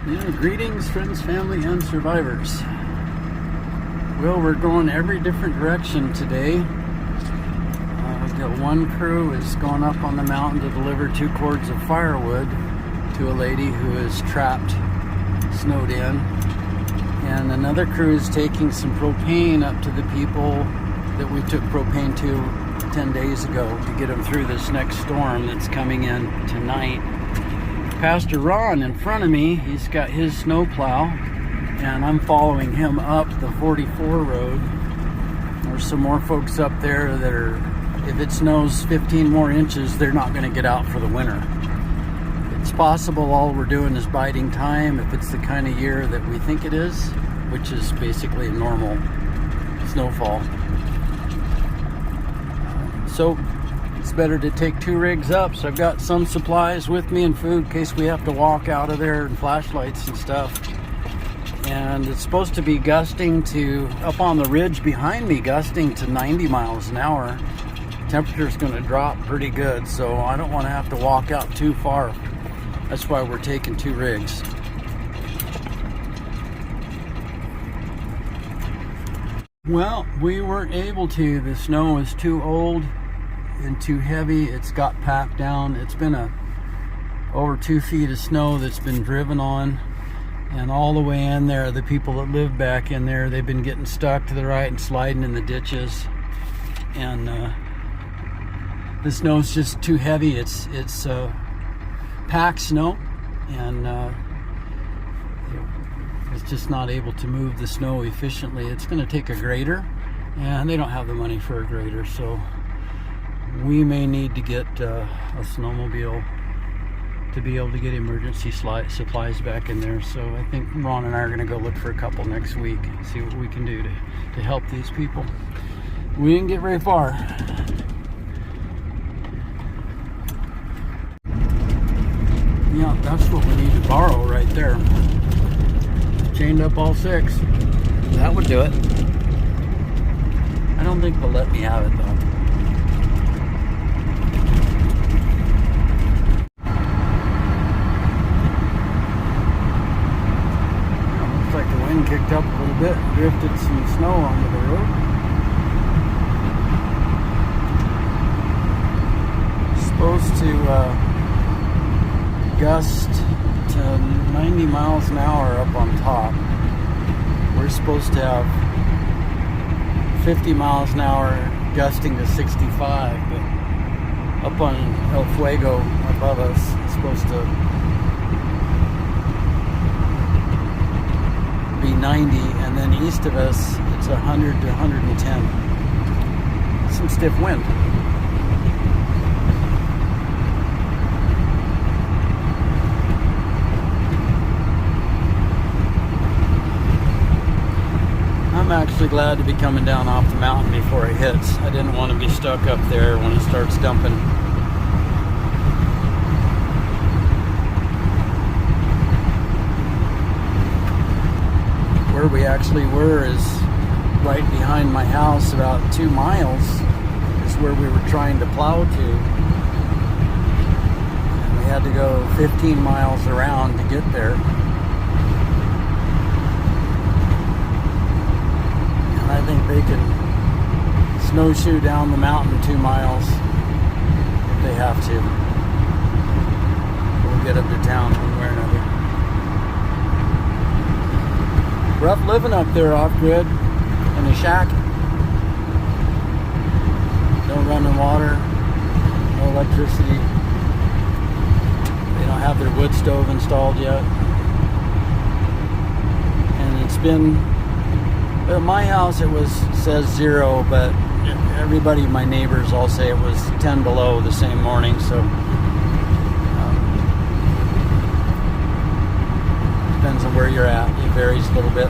Yeah, greetings, friends, family, and survivors. Well, we're going every different direction today. We've got one crew is going up on the mountain to deliver 2 cords of firewood to a lady who is trapped, snowed in. And another crew is taking some propane up to the people that we took propane to 10 days ago to get them through this next storm that's coming in tonight. Pastor Ron in front of me, he's got his snowplow, and I'm following him up the 44 road. There's some more folks up there that are, if it snows 15 more inches, they're not going to get out for the winter. It's possible all we're doing is biding time if it's the kind of year that we think it is, which is basically a normal snowfall. So it's better to take 2 rigs up, so I've got some supplies with me and food in case we have to walk out of there, and flashlights and stuff. And it's supposed to be gusting to, up on the ridge behind me, gusting to 90 miles an hour. Temperature's going to drop pretty good, so I don't want to have to walk out too far. That's why we're taking 2 rigs. Well, we weren't able to. The snow is too old and too heavy. It's got packed down. It's been over 2 feet of snow that's been driven on, and all the way in there, the people that live back in there, they've been getting stuck to the right and sliding in the ditches. And the snow's just too heavy. It's packed snow, and it's just not able to move the snow efficiently. It's going to take a grader, and they don't have the money for a grader, so we may need to get a snowmobile to be able to get emergency supplies back in there. So I think Ron and I are going to go look for a couple next week, see what we can do to help these people. We didn't get very far. Yeah, that's what we need to borrow right there. Chained up all 6. That would do it. I don't think they'll let me have it though. Looks like the wind kicked up a little bit and drifted some snow onto the road. It's supposed to gust to 90 miles an hour up on top. We're supposed to have 50 miles an hour gusting to 65, but up on El Fuego above us, it's supposed to be 90, and then east of us, it's 100 to 110. Some stiff wind. I'm actually glad to be coming down off the mountain before it hits. I didn't want to be stuck up there when it starts dumping. Where we actually were is right behind my house, about 2 miles is where we were trying to plow to. And we had to go 15 miles around to get there. I think they can snowshoe down the mountain 2 miles if they have to. We'll get up to town one way or another. Rough living up there off-grid in a shack. No running water, no electricity. They don't have their wood stove installed yet. And it's been, at my house it says 0, but everybody, my neighbors all say it was 10 below the same morning, so depends on where you're at. It varies a little bit.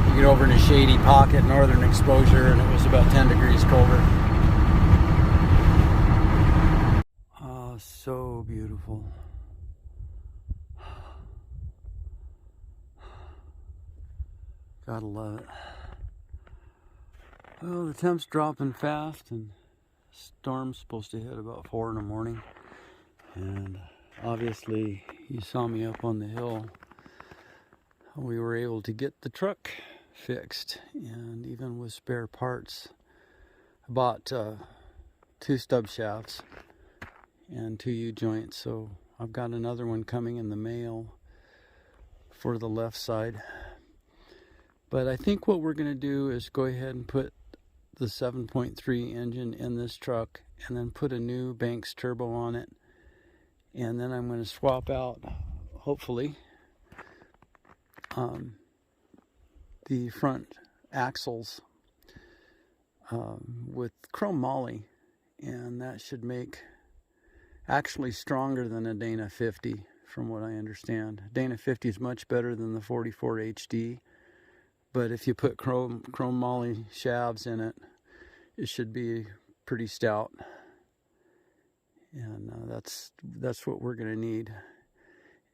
You get over in a shady pocket, northern exposure, and it was about 10 degrees colder. Oh, so beautiful. Gotta love it. Well, the temp's dropping fast, and storm's supposed to hit about 4 in the morning. And obviously, you saw me up on the hill, we were able to get the truck fixed, and even with spare parts. I bought 2 stub shafts and 2 U-joints, so I've got another one coming in the mail for the left side. But I think what we're going to do is go ahead and put the 7.3 engine in this truck and then put a new Banks turbo on it. And then I'm going to swap out, hopefully, the front axles with chrome moly, and that should make actually stronger than a Dana 50 from what I understand. Dana 50 is much better than the 44 HD, but if you put chrome moly shafts in it, it should be pretty stout, and that's what we're going to need.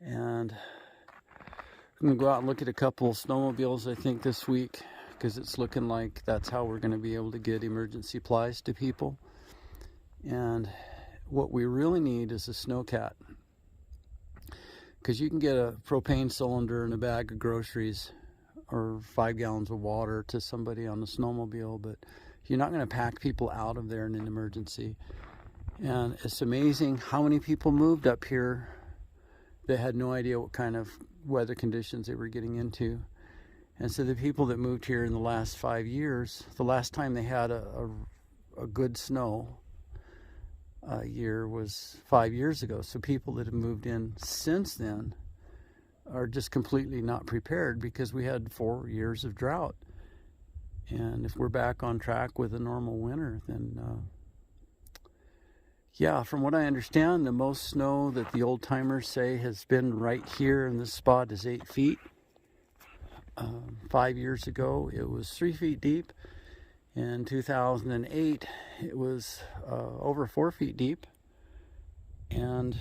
And I'm going to go out and look at a couple of snowmobiles, I think, this week, because it's looking like that's how we're going to be able to get emergency supplies to people. And what we really need is a snowcat, because you can get a propane cylinder and a bag of groceries or 5 gallons of water to somebody on a snowmobile, but you're not going to pack people out of there in an emergency. And it's amazing how many people moved up here that had no idea what kind of weather conditions they were getting into. And so the people that moved here in the last 5 years, the last time they had a good snow year was 5 years ago. So people that have moved in since then are just completely not prepared, because we had 4 years of drought. And if we're back on track with a normal winter, then yeah, from what I understand, the most snow that the old timers say has been right here in this spot is 8 feet. 5 years ago, it was 3 feet deep. In 2008, it was over 4 feet deep. And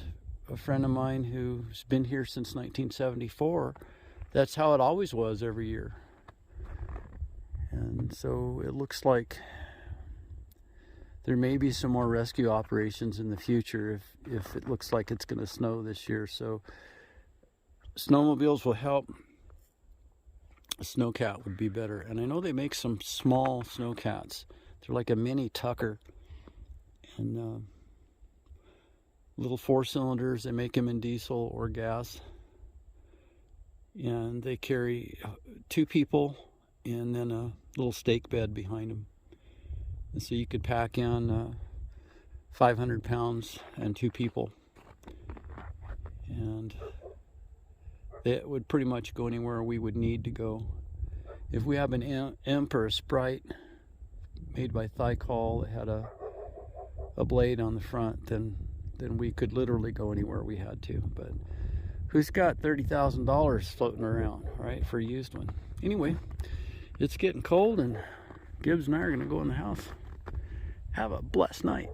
a friend of mine who's been here since 1974, that's how it always was every year. And so it looks like there may be some more rescue operations in the future if it looks like it's going to snow this year. So snowmobiles will help. A snowcat would be better. And I know they make some small snowcats. They're like a mini Tucker. And little 4 cylinders. They make them in diesel or gas. And they carry 2 people and then a little stake bed behind them. And so you could pack in 500 pounds and 2 people. And it would pretty much go anywhere we would need to go. If we have an Imp or a Sprite made by Thiokol that had a blade on the front, then we could literally go anywhere we had to. But who's got $30,000 floating around, right, for a used one? Anyway, it's getting cold, and Gibbs and I are going to go in the house. Have a blessed night.